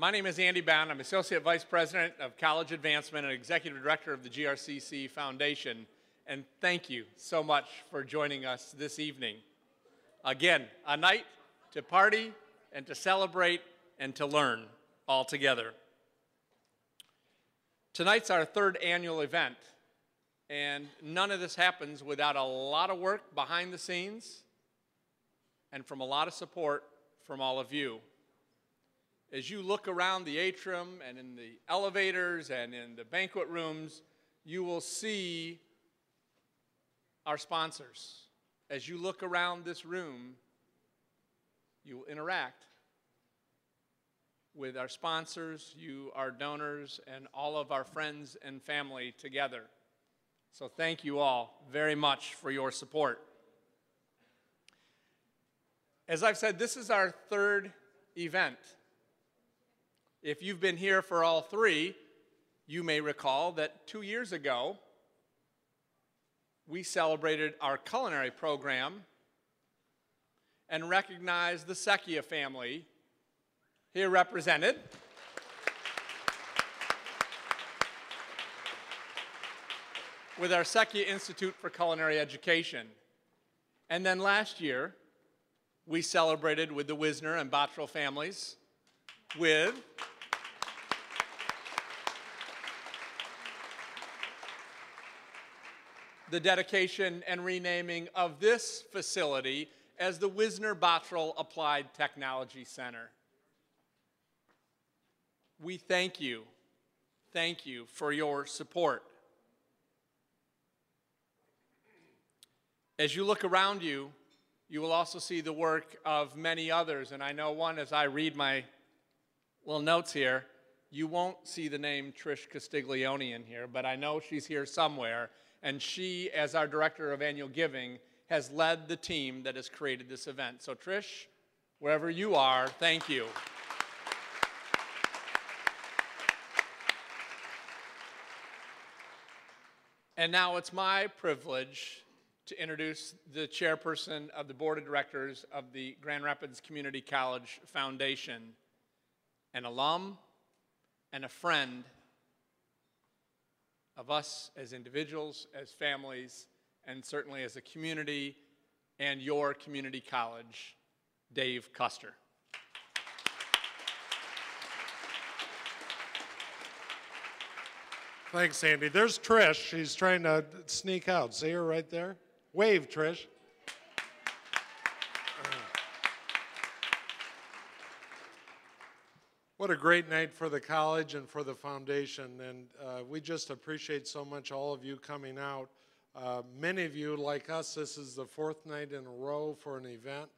My name is Andy Bound. I'm Associate Vice President of College Advancement and Executive Director of the GRCC Foundation. And thank you so much for joining us this evening. Again, a night to party and to celebrate and to learn all together. Tonight's our third annual event, and none of this happens without a lot of work behind the scenes and from a lot of support from all of you. As you look around the atrium and in the elevators and in the banquet rooms, you will see our sponsors. As you look around this room, you will interact with our sponsors, our donors, and all of our friends and family together. So thank you all very much for your support. As I've said, this is our third event. If you've been here for all three, you may recall that 2 years ago, we celebrated our culinary program and recognized the Secchia family, here represented, with our Secchia Institute for Culinary Education. And then last year, we celebrated with the Wisner and Bottrell families with the dedication and renaming of this facility as the Wisner Bottrell Applied Technology Center. We thank you for your support. As you look around you, you will also see the work of many others, and I know one, as I read my little notes here, you won't see the name Trish Castiglione in here, but I know she's here somewhere, and she, as our Director of Annual Giving, has led the team that has created this event. So Trish, wherever you are, thank you. And now it's my privilege to introduce the chairperson of the Board of Directors of the Grand Rapids Community College Foundation, an alum and a friend of us as individuals, as families, and certainly as a community and your community college, Dave Custer. Thanks, Andy. There's Trish. She's trying to sneak out. See her right there? Wave, Trish. What a great night for the college and for the foundation, and we just appreciate so much all of you coming out. Many of you, like us, this is the fourth night in a row for an event,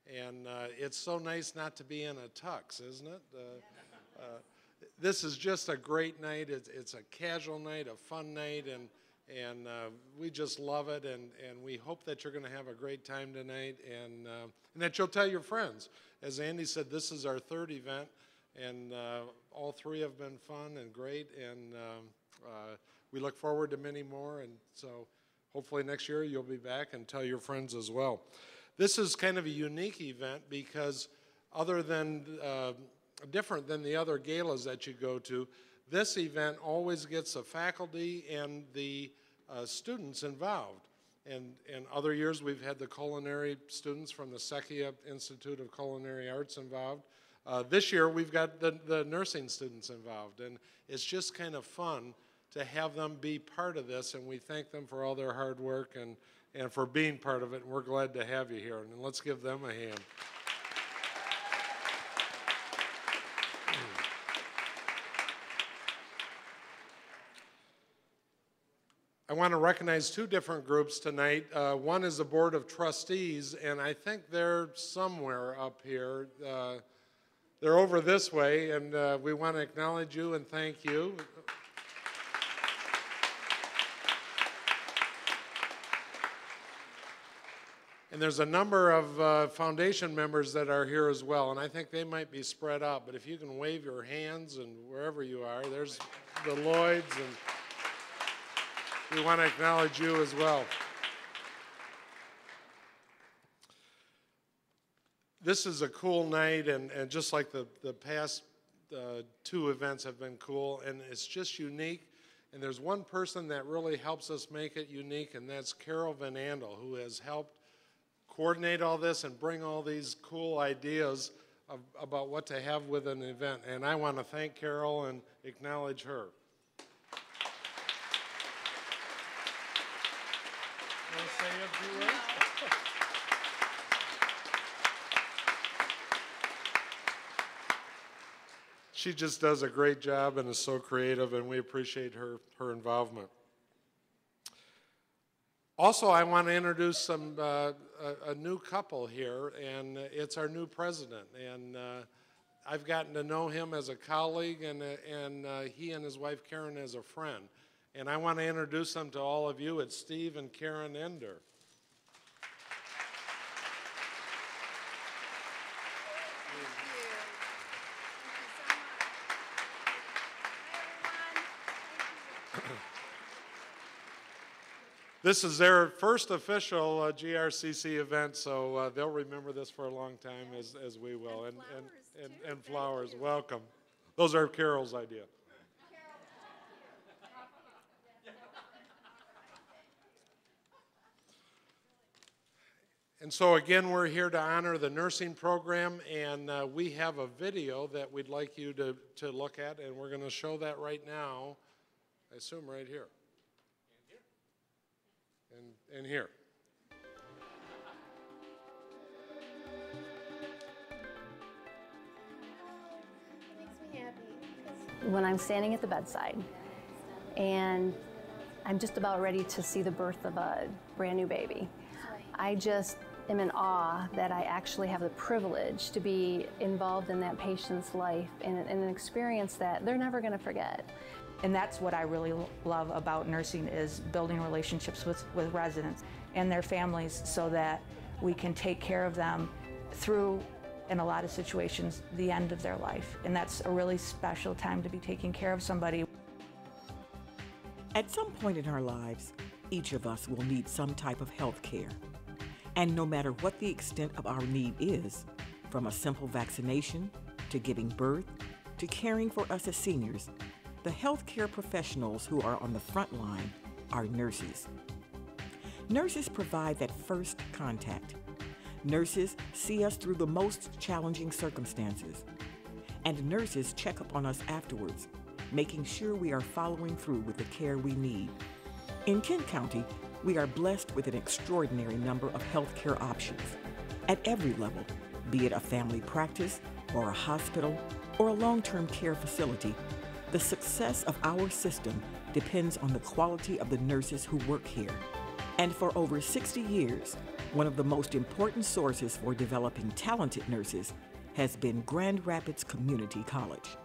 and it's so nice not to be in a tux, isn't it? This is just a great night. It's a casual night, a fun night, and we just love it, and we hope that you're going to have a great time tonight, and that you'll tell your friends. As Andy said, this is our third event. And all three have been fun and great, and we look forward to many more. And so hopefully next year you'll be back and tell your friends as well. This is kind of a unique event because other than, different than the other galas that you go to, this event always gets the faculty and the students involved. And in other years we've had the culinary students from the Secchia Institute of Culinary Arts involved. This year we've got the nursing students involved, and it's just kind of fun to have them be part of this, and we thank them for all their hard work and for being part of it, and we're glad to have you here, and let's give them a hand. I want to recognize two different groups tonight. One is the Board of Trustees, and I think they're somewhere up here. They're over this way, and we want to acknowledge you and thank you. And there's a number of foundation members that are here as well, and I think they might be spread out, but if you can wave your hands and wherever you are, there's the Lloyds, and we want to acknowledge you as well. This is a cool night, and just like the past two events have been cool, and it's just unique. And there's one person that really helps us make it unique, and that's Carol Van Andel, who has helped coordinate all this and bring all these cool ideas about what to have with an event. And I want to thank Carol and acknowledge her. Want to say a few words? She just does a great job and is so creative, and we appreciate her involvement. Also, I want to introduce a new couple here, and it's our new president. And I've gotten to know him as a colleague, and he and his wife Karen as a friend. And I want to introduce them to all of you. It's Steve and Karen Ender. This is their first official GRCC event, so they'll remember this for a long time, as we will. And flowers, welcome. Those are Carol's idea. And so again, we're here to honor the nursing program, and we have a video that we'd like you to look at, and we're going to show that right now, I assume right here. And here. Makes me happy. When I'm standing at the bedside and I'm just about ready to see the birth of a brand new baby, I just am in awe that I actually have the privilege to be involved in that patient's life and an experience that they're never going to forget. And that's what I really love about nursing, is building relationships with residents and their families so that we can take care of them through, in a lot of situations, the end of their life. And that's a really special time to be taking care of somebody. At some point in our lives, each of us will need some type of health care. And no matter what the extent of our need is, from a simple vaccination to giving birth to caring for us as seniors, the healthcare professionals who are on the front line are nurses. Nurses provide that first contact. Nurses see us through the most challenging circumstances. And nurses check up on us afterwards, making sure we are following through with the care we need. In Kent County, we are blessed with an extraordinary number of healthcare options at every level, be it a family practice or a hospital or a long-term care facility. The success of our system depends on the quality of the nurses who work here. And for over 60 years, one of the most important sources for developing talented nurses has been Grand Rapids Community College.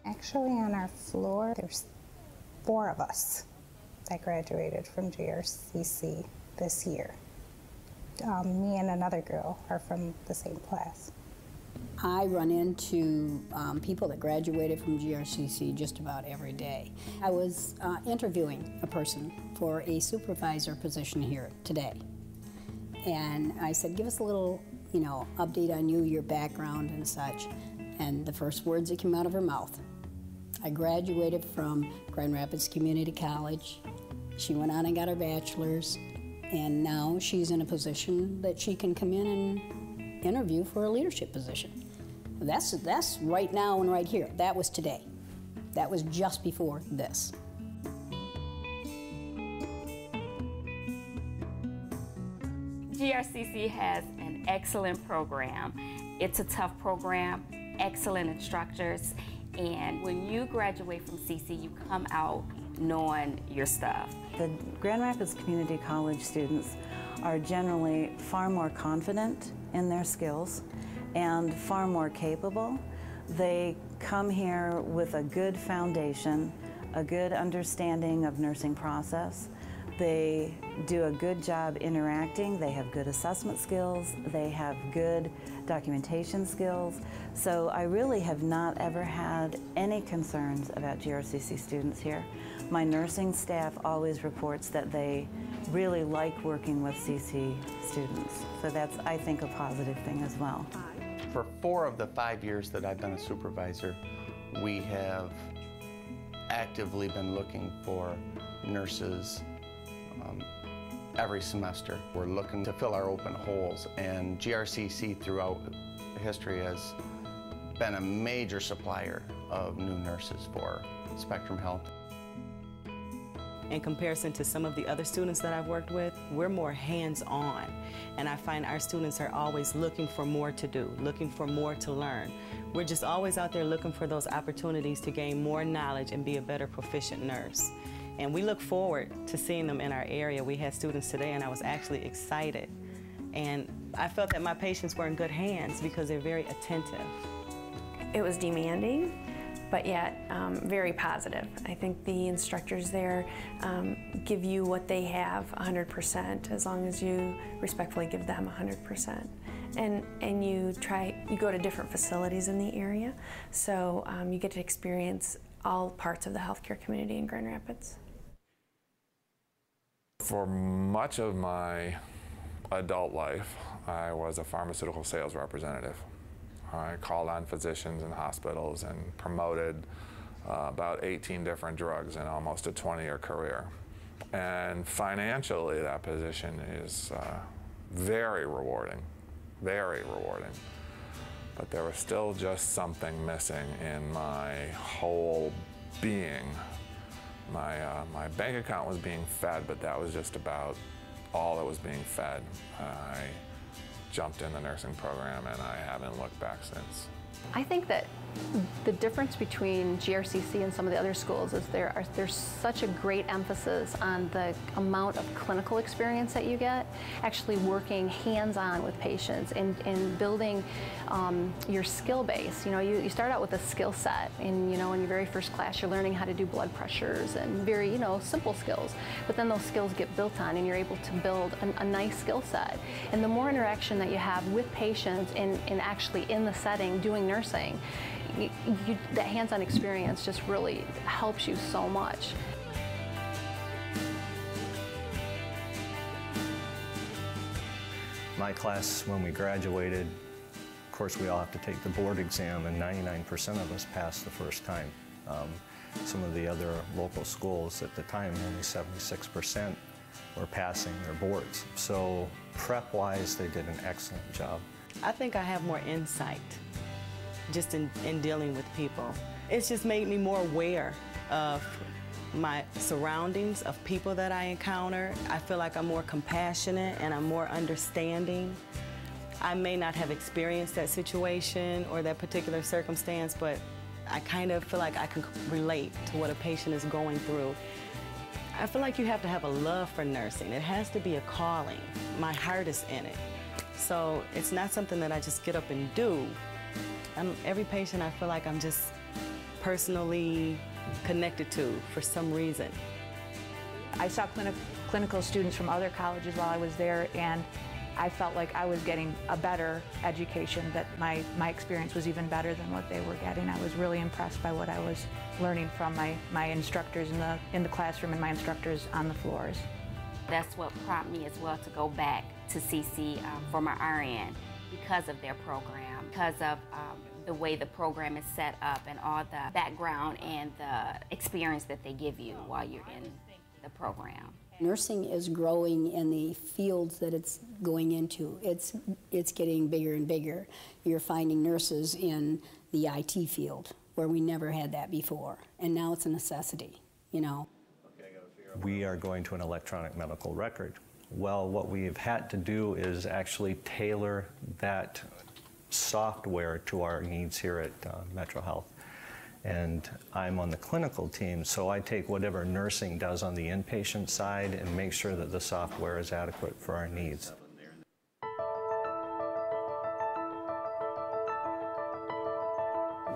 Actually, on our floor, there's 4 of us that graduated from GRCC this year. Me and another girl are from the same class. I run into people that graduated from GRCC just about every day. I was interviewing a person for a supervisor position here today. And I said, give us a little, update on you, your background and such. And the first words that came out of her mouth, I graduated from Grand Rapids Community College. She went on and got her bachelor's. And now she's in a position that she can come in and interview for a leadership position. That's right now and right here. That was today. That was just before this. GRCC has an excellent program. It's a tough program, excellent instructors, and when you graduate from CC, you come out knowing your stuff. The Grand Rapids Community College students are generally far more confident in their skills and far more capable. They come here with a good foundation, a good understanding of nursing process. They do a good job interacting. They have good assessment skills. They have good documentation skills. So I really have not ever had any concerns about GRCC students here. My nursing staff always reports that they really like working with CC students. So that's, I think, a positive thing as well. For 4 of the 5 years that I've been a supervisor, we have actively been looking for nurses every semester. We're looking to fill our open holes, and GRCC throughout history has been a major supplier of new nurses for Spectrum Health. In comparison to some of the other students that I've worked with, we're more hands-on, and I find our students are always looking for more to do, looking for more to learn. We're just always out there looking for those opportunities to gain more knowledge and be a better proficient nurse. And we look forward to seeing them in our area. We had students today, and I was actually excited. And I felt that my patients were in good hands because they're very attentive. It was demanding, but yet very positive. I think the instructors there give you what they have 100% as long as you respectfully give them 100%. And you go to different facilities in the area, so you get to experience all parts of the healthcare community in Grand Rapids. For much of my adult life, I was a pharmaceutical sales representative. I called on physicians and hospitals and promoted about 18 different drugs in almost a 20-year career. And financially, that position is very rewarding, very rewarding. But there was still just something missing in my whole being. My bank account was being fed, but that was just about all that was being fed. I jumped in the nursing program, and I haven't looked back since. I think that the difference between GRCC and some of the other schools is there's such a great emphasis on the amount of clinical experience that you get, actually working hands-on with patients and building your skill base. You know, you start out with a skill set, and in your very first class you're learning how to do blood pressures and very simple skills, but then those skills get built on and you're able to build a nice skill set. And the more interaction that you have with patients and actually in the setting doing nursing, that hands-on experience just really helps you so much. My class, when we graduated, of course we all have to take the board exam, and 99% of us passed the first time. Some of the other local schools at the time, only 76% were passing their boards. So prep-wise, they did an excellent job. I think I have more insight just in dealing with people. It's just made me more aware of my surroundings, of people that I encounter. I feel like I'm more compassionate and I'm more understanding. I may not have experienced that situation or that particular circumstance, but I kind of feel like I can relate to what a patient is going through. I feel like you have to have a love for nursing. It has to be a calling. My heart is in it. So it's not something that I just get up and do. Every patient I feel like I'm just personally connected to for some reason. I saw clinical students from other colleges while I was there, and I felt like I was getting a better education, that my experience was even better than what they were getting. I was really impressed by what I was learning from my instructors in the classroom and my instructors on the floors. That's what prompted me as well to go back to CC for my RN, because of their program, because of the way the program is set up and all the background and the experience that they give you while you're in the program. Nursing is growing in the fields that it's going into. It's getting bigger and bigger. You're finding nurses in the IT field where we never had that before, and now it's a necessity, We are going to an electronic medical record. Well, what we've had to do is actually tailor that software to our needs here at Metro Health. And I'm on the clinical team, so I take whatever nursing does on the inpatient side and make sure that the software is adequate for our needs.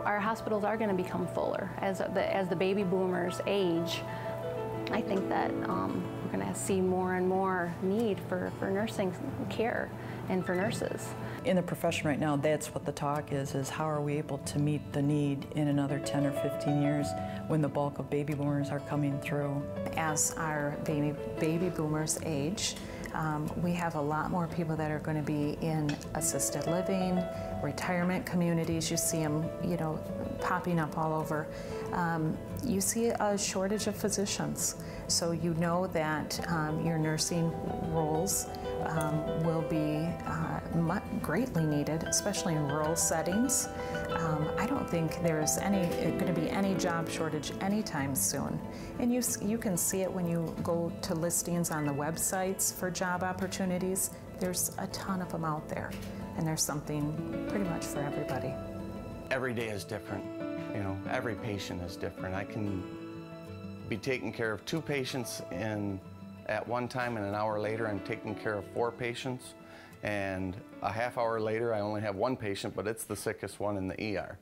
Our hospitals are going to become fuller as the baby boomers age. I think that we're going to see more and more need for nursing care and for nurses. In the profession right now, that's what the talk is how are we able to meet the need in another 10 or 15 years when the bulk of baby boomers are coming through. As our baby boomers age, We have a lot more people that are going to be in assisted living, retirement communities. You see them, you know, popping up all over. You see a shortage of physicians, so you know that your nursing roles will be greatly needed, especially in rural settings. I don't think there's going to be any job shortage anytime soon. And you can see it when you go to listings on the websites for job opportunities. There's a ton of them out there, and there's something pretty much for everybody. Every day is different. You know, every patient is different. I can be taking care of 2 patients at one time, and an hour later I'm taking care of 4 patients. And a half hour later I only have 1 patient, but it's the sickest one in the ER.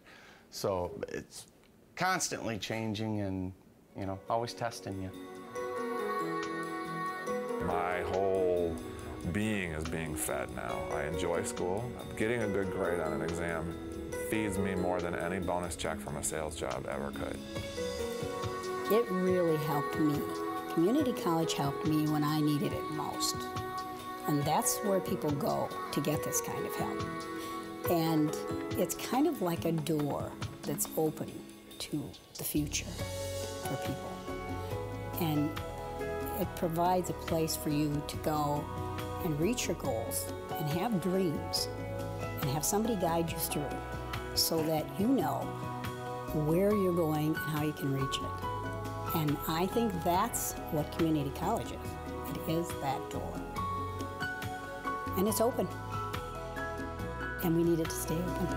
So it's constantly changing and, you know, always testing you. My whole being is being fed now. I enjoy school. Getting a good grade on an exam feeds me more than any bonus check from a sales job ever could. It really helped me. Community college helped me when I needed it most. And that's where people go to get this kind of help. And it's kind of like a door that's open to the future for people. And it provides a place for you to go and reach your goals and have dreams and have somebody guide you through so that you know where you're going and how you can reach it. And I think that's what community college is. It is that door. And it's open. And we need it to stay open.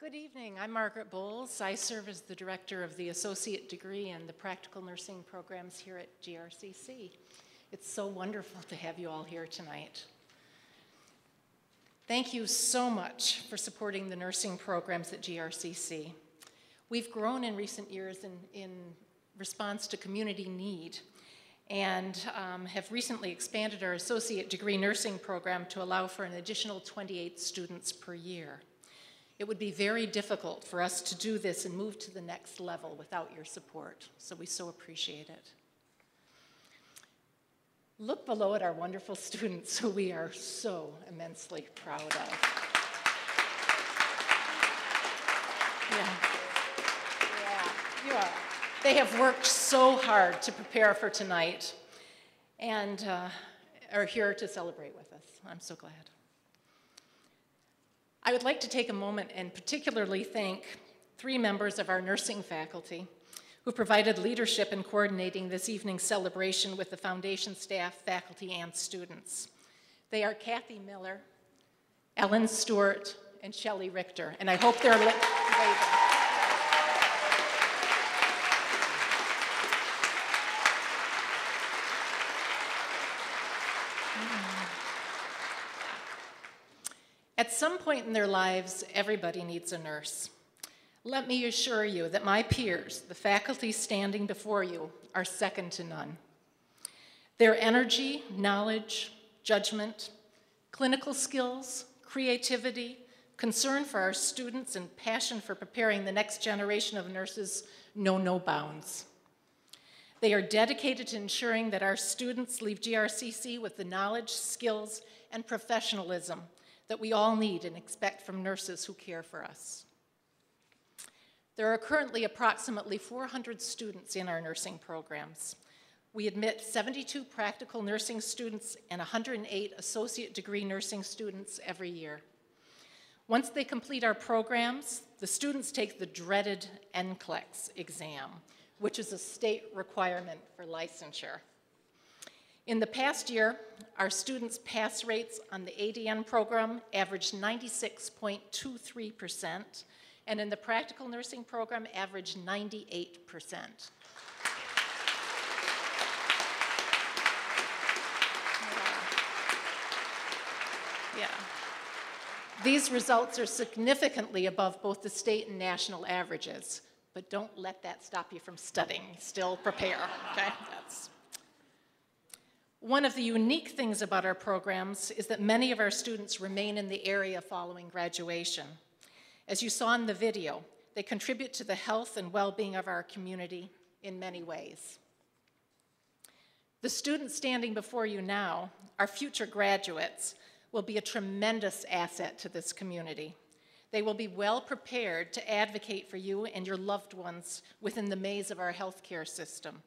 Good evening. I'm Margaret Bowles. I serve as the director of the Associate Degree and the Practical Nursing programs here at GRCC. It's so wonderful to have you all here tonight. Thank you so much for supporting the nursing programs at GRCC. We've grown in recent years in response to community need and have recently expanded our Associate Degree Nursing program to allow for an additional 28 students per year. It would be very difficult for us to do this and move to the next level without your support, so we so appreciate it. Look below at our wonderful students who we are so immensely proud of. Yeah, you are. They have worked so hard to prepare for tonight and are here to celebrate with us. I'm so glad. I would like to take a moment and particularly thank 3 members of our nursing faculty who provided leadership in coordinating this evening's celebration with the foundation staff, faculty, and students. They are Kathy Miller, Ellen Stewart, and Shelley Richter, and I hope they're waving. At some point in their lives, everybody needs a nurse. Let me assure you that my peers, the faculty standing before you, are second to none. Their energy, knowledge, judgment, clinical skills, creativity, concern for our students, and passion for preparing the next generation of nurses know no bounds. They are dedicated to ensuring that our students leave GRCC with the knowledge, skills, and professionalism that we all need and expect from nurses who care for us. There are currently approximately 400 students in our nursing programs. We admit 72 practical nursing students and 108 associate degree nursing students every year. Once they complete our programs, the students take the dreaded NCLEX exam, which is a state requirement for licensure. In the past year, our students' pass rates on the ADN program averaged 96.23%, and in the practical nursing program averaged 98%. Yeah. These results are significantly above both the state and national averages, but don't let that stop you from studying. Still prepare, okay? One of the unique things about our programs is that many of our students remain in the area following graduation. As you saw in the video, they contribute to the health and well-being of our community in many ways. The students standing before you now, our future graduates, will be a tremendous asset to this community. They will be well prepared to advocate for you and your loved ones within the maze of our healthcare system.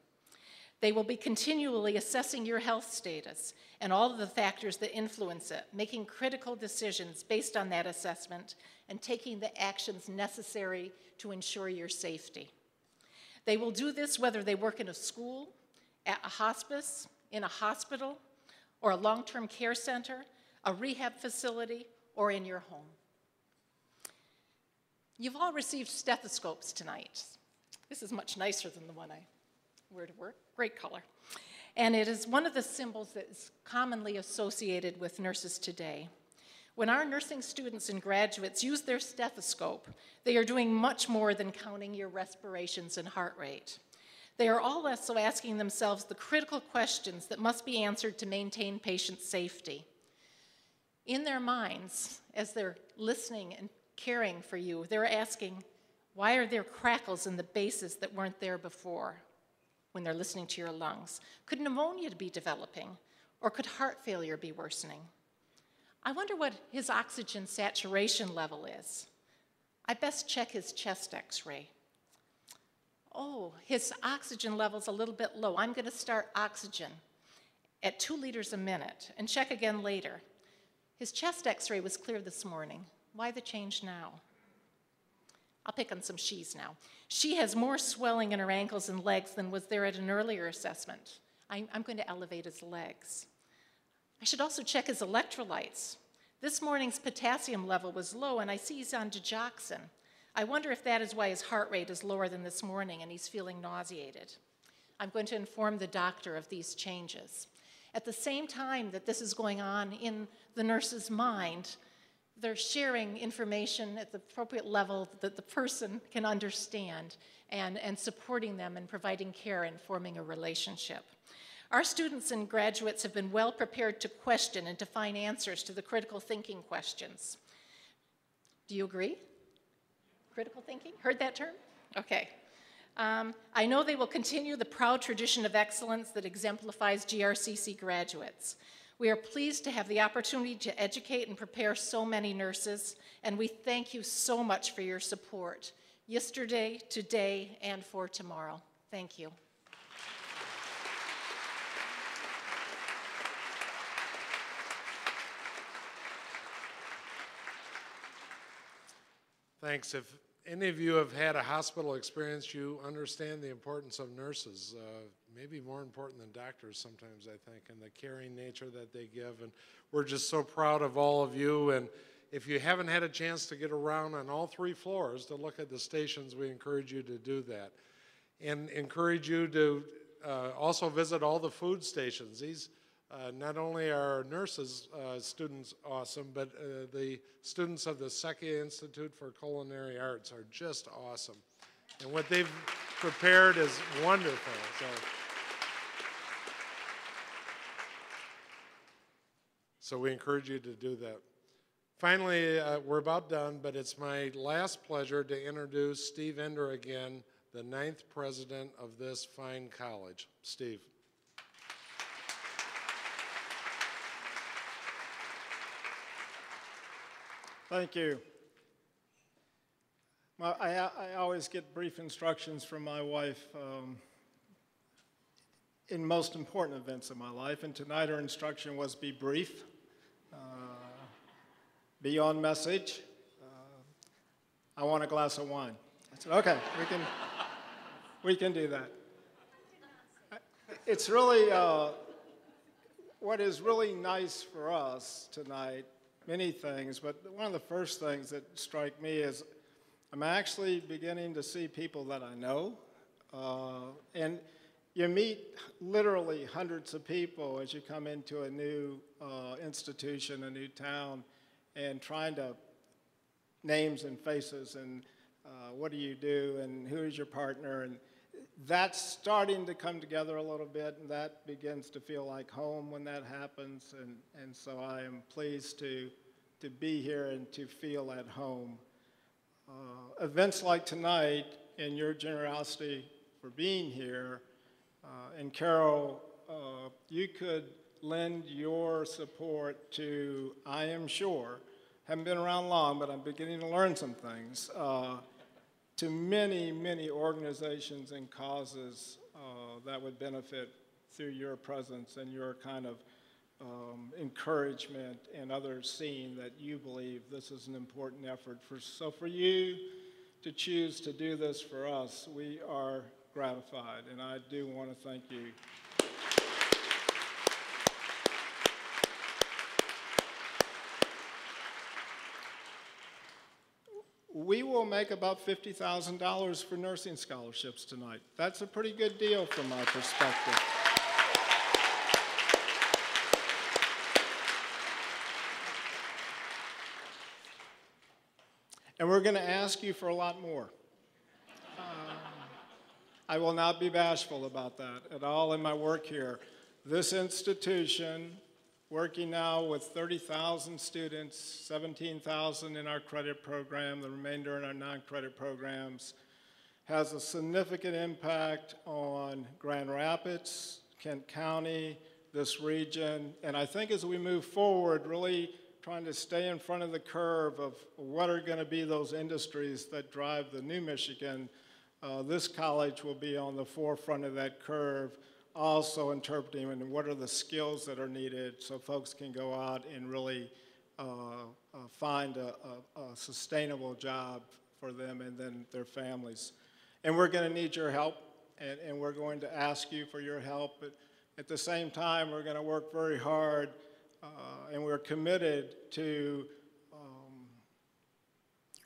They will be continually assessing your health status and all of the factors that influence it, making critical decisions based on that assessment and taking the actions necessary to ensure your safety. They will do this whether they work in a school, at a hospice, in a hospital, or a long-term care center, a rehab facility, or in your home. You've all received stethoscopes tonight. This is much nicer than the one I wear to work. Great color. And it is one of the symbols that is commonly associated with nurses today. When our nursing students and graduates use their stethoscope, they are doing much more than counting your respirations and heart rate. They are also asking themselves the critical questions that must be answered to maintain patient safety. In their minds, as they're listening and caring for you, they're asking, why are there crackles in the bases that weren't there before? When they're listening to your lungs? Could pneumonia be developing? Or could heart failure be worsening? I wonder what his oxygen saturation level is. I best check his chest x-ray. Oh, his oxygen level's a little bit low. I'm going to start oxygen at 2 liters a minute and check again later. His chest x-ray was clear this morning. Why the change now? I'll pick on some she's now. She has more swelling in her ankles and legs than was there at an earlier assessment. I'm going to elevate his legs. I should also check his electrolytes. This morning's potassium level was low, and I see he's on digoxin. I wonder if that is why his heart rate is lower than this morning and he's feeling nauseated. I'm going to inform the doctor of these changes. At the same time that this is going on in the nurse's mind, they're sharing information at the appropriate level that the person can understand and supporting them and providing care and forming a relationship. Our students and graduates have been well prepared to question and to find answers to the critical thinking questions. Do you agree? Critical thinking? Heard that term? Okay. I know they will continue the proud tradition of excellence that exemplifies GRCC graduates. We are pleased to have the opportunity to educate and prepare so many nurses, and we thank you so much for your support, yesterday, today, and for tomorrow. Thank you. Thanks. If any of you have had a hospital experience, you understand the importance of nurses, maybe more important than doctors sometimes, I think, and the caring nature that they give. And we're just so proud of all of you. And if you haven't had a chance to get around on all 3 floors to look at the stations, we encourage you to do that. And encourage you to also visit all the food stations. These not only are nurses students awesome, but the students of the Secchi Institute for Culinary Arts are just awesome. And what they've prepared is wonderful. So we encourage you to do that. Finally, we're about done, but it's my last pleasure to introduce Steve Ender again, the 9th president of this fine college. Steve. Thank you. Well, I always get brief instructions from my wife in most important events of my life, and tonight her instruction was be brief, be on message. I want a glass of wine. I said, okay, we can do that. It's really, what is really nice for us tonight, many things, but one of the first things that strike me is I'm actually beginning to see people that I know, and you meet literally hundreds of people as you come into a new institution, a new town, and trying to names and faces and what do you do and who is your partner, and that's starting to come together a little bit, and that begins to feel like home when that happens, and so I am pleased to be here and to feel at home. Events like tonight, and your generosity for being here, and Carol, you could lend your support to, I am sure, haven't been around long, but I'm beginning to learn some things, to many, many organizations and causes that would benefit through your presence and your kind of encouragement and others seeing that you believe this is an important effort. So for you to choose to do this for us, we are gratified, and I do want to thank you. We will make about $50,000 for nursing scholarships tonight. That's a pretty good deal from my perspective. And we're going to ask you for a lot more. I will not be bashful about that at all in my work here. This institution, working now with 30,000 students, 17,000 in our credit program, the remainder in our non-credit programs, has a significant impact on Grand Rapids, Kent County, this region, and I think as we move forward, really trying to stay in front of the curve of what are going to be those industries that drive the new Michigan. This college will be on the forefront of that curve, also interpreting what are the skills that are needed so folks can go out and really find a sustainable job for them and then their families. And we're going to need your help, and we're going to ask you for your help. But at the same time, we're going to work very hard, and we're committed to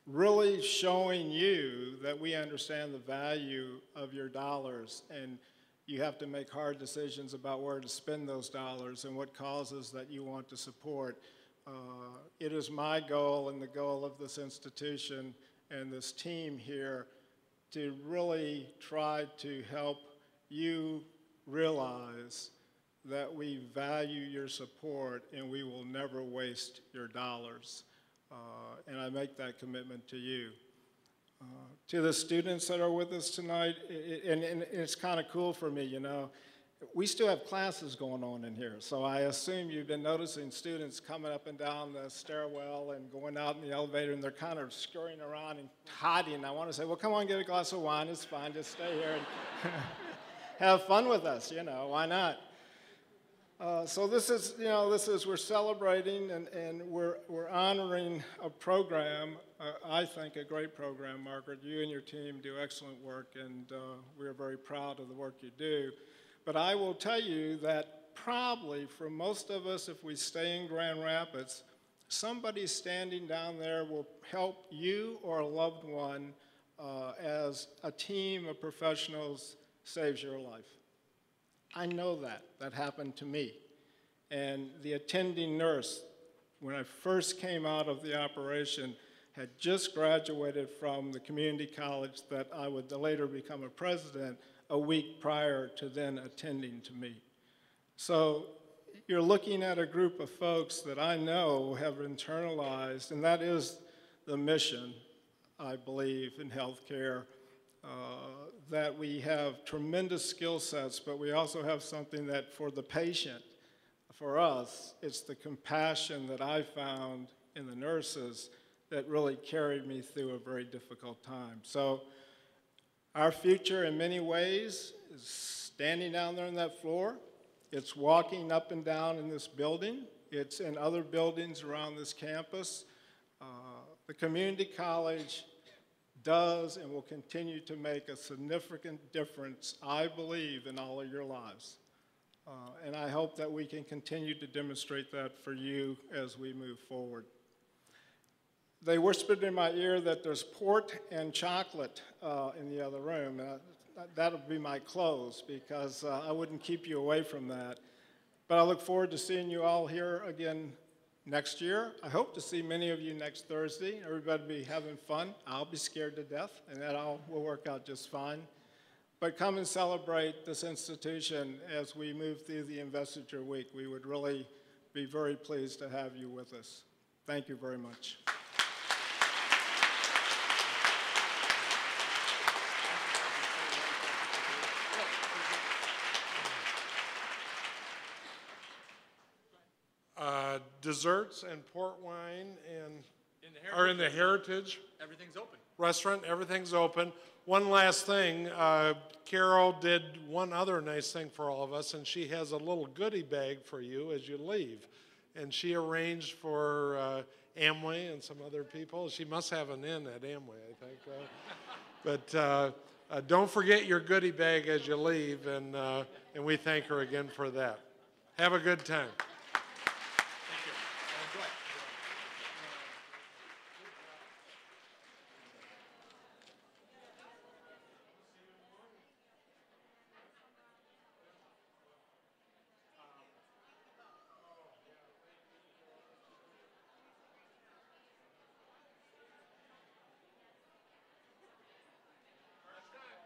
really showing you that we understand the value of your dollars, and you have to make hard decisions about where to spend those dollars and what causes that you want to support. It is my goal and the goal of this institution and this team here to really try to help you realize that we value your support and we will never waste your dollars. And I make that commitment to you. To the students that are with us tonight, and it's kind of cool for me, you know, we still have classes going on in here, so I assume you've been noticing students coming up and down the stairwell and going out in the elevator, and they're kind of scurrying around and hiding. I want to say, well, come on, get a glass of wine, it's fine, just stay here and have fun with us, you know, why not? So this is, you know, we're celebrating and we're honoring a program, I think a great program, Margaret. You and your team do excellent work, and we're very proud of the work you do. But I will tell you that probably for most of us, if we stay in Grand Rapids, somebody standing down there will help you or a loved one as a team of professionals saves your life. I know that. That happened to me. And the attending nurse, when I first came out of the operation, had just graduated from the community college that I would later become a president a week prior to then attending to me. So you're looking at a group of folks that I know have internalized, and that is the mission, I believe, in healthcare. That we have tremendous skill sets, but we also have something that for the patient, for us, it's the compassion that I found in the nurses that really carried me through a very difficult time. So our future in many ways is standing down there on that floor. It's walking up and down in this building. It's in other buildings around this campus. The community college does and will continue to make a significant difference, I believe, in all of your lives. And I hope that we can continue to demonstrate that for you as we move forward. They whispered in my ear that there's port and chocolate in the other room. That'll be my close because I wouldn't keep you away from that. But I look forward to seeing you all here again next year. I hope to see many of you next Thursday. Everybody be having fun. I'll be scared to death, and that all will work out just fine. but come and celebrate this institution as we move through the Investiture Week. We would really be very pleased to have you with us. Thank you very much. Desserts and port wine are in the Heritage. Everything's open. Restaurant, everything's open. One last thing, Carol did one other nice thing for all of us, and she has a little goodie bag for you as you leave. And she arranged for Amway and some other people. She must have an in at Amway, I think. But don't forget your goodie bag as you leave, and we thank her again for that. Have a good time.